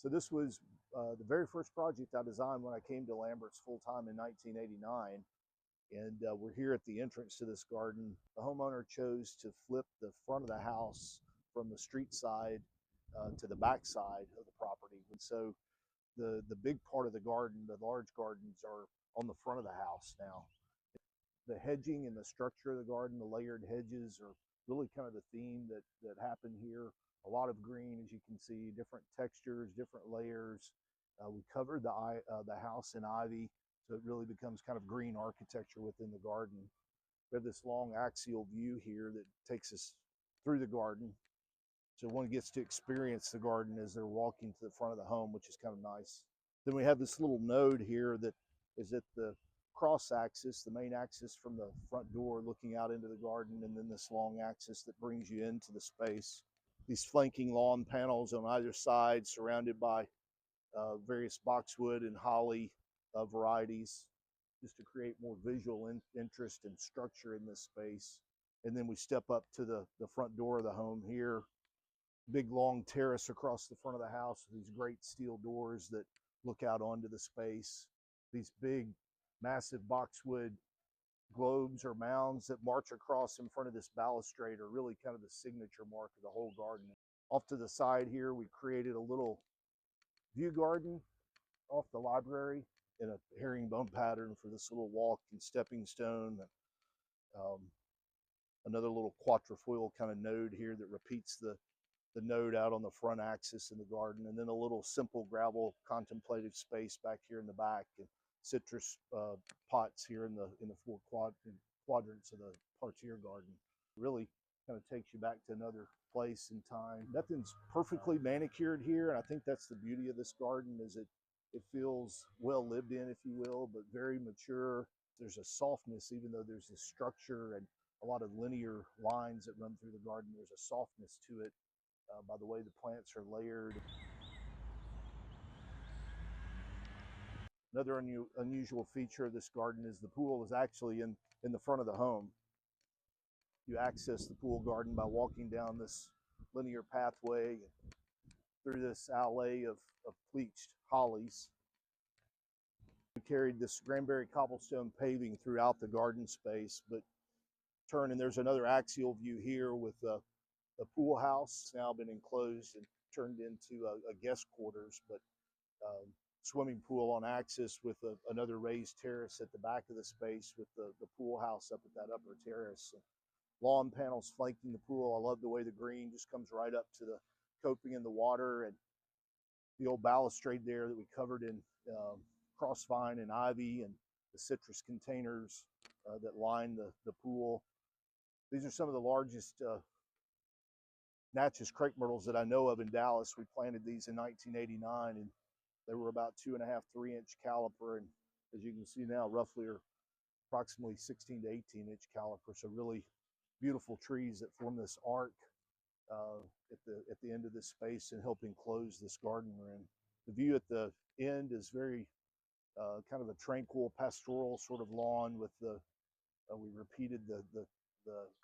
So this was the very first project I designed when I came to Lambert's full-time in 1989. And we're here at the entrance to this garden. The homeowner chose to flip the front of the house from the street side to the back side of the property. And so the big part of the garden, the large gardens, are on the front of the house now. The hedging and the structure of the garden, the layered hedges, are really kind of the theme that happened here. A lot of green, as you can see, different textures, different layers. We covered the house in ivy, so it really becomes kind of green architecture within the garden. We have this long axial view here that takes us through the garden. So one gets to experience the garden as they're walking to the front of the home, which is kind of nice. Then we have this little node here that is at the cross axis, the main axis from the front door looking out into the garden, and then this long axis that brings you into the space. These flanking lawn panels on either side, surrounded by various boxwood and holly varieties, just to create more visual interest and structure in this space. And then we step up to the front door of the home here. Big long terrace across the front of the house with these great steel doors that look out onto the space. These big, massive boxwood globes or mounds that march across in front of this balustrade are really kind of the signature mark of the whole garden. Off to the side here, we created a little view garden off the library in a herringbone pattern for this little walk and stepping stone. Another little quatrefoil kind of node here that repeats the node out on the front axis in the garden, and then a little simple gravel contemplative space back here in the back, and citrus pots here in the four quadrants of the parterre garden. Really kind of takes you back to another place in time. Nothing's perfectly manicured here, and I think that's the beauty of this garden, is it feels well lived in, if you will, but very mature. There's a softness, even though there's this structure and a lot of linear lines that run through the garden. There's a softness to it by the way the plants are layered. Another unusual feature of this garden is the pool is actually in the front of the home. You access the pool garden by walking down this linear pathway through this alley of bleached hollies. We carried this Granbury cobblestone paving throughout the garden space, but and there's another axial view here with the pool house. It's now been enclosed and turned into a guest quarters, but swimming pool on axis with another raised terrace at the back of the space with the pool house up at that upper terrace. Lawn panels flanking the pool. I love the way the green just comes right up to the coping in the water, and the old balustrade there that we covered in crossvine and ivy, and the citrus containers that line the pool. These are some of the largest Natchez crepe myrtles that I know of in Dallas. We planted these in 1989, and they were about 2.5, 3-inch caliper, and as you can see now, roughly are approximately 16 to 18-inch caliper. So really beautiful trees that form this arc at the end of this space and help enclose this garden we're in. The view at the end is very kind of a tranquil pastoral sort of lawn with we repeated the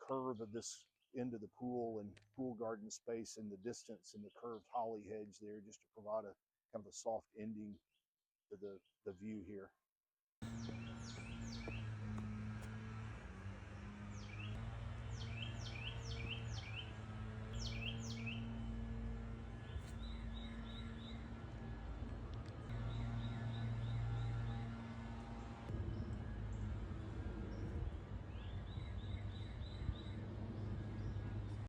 curve of this end of the pool and pool garden space in the distance, and the curved holly hedge there, just to provide a kind of a soft ending to the view here.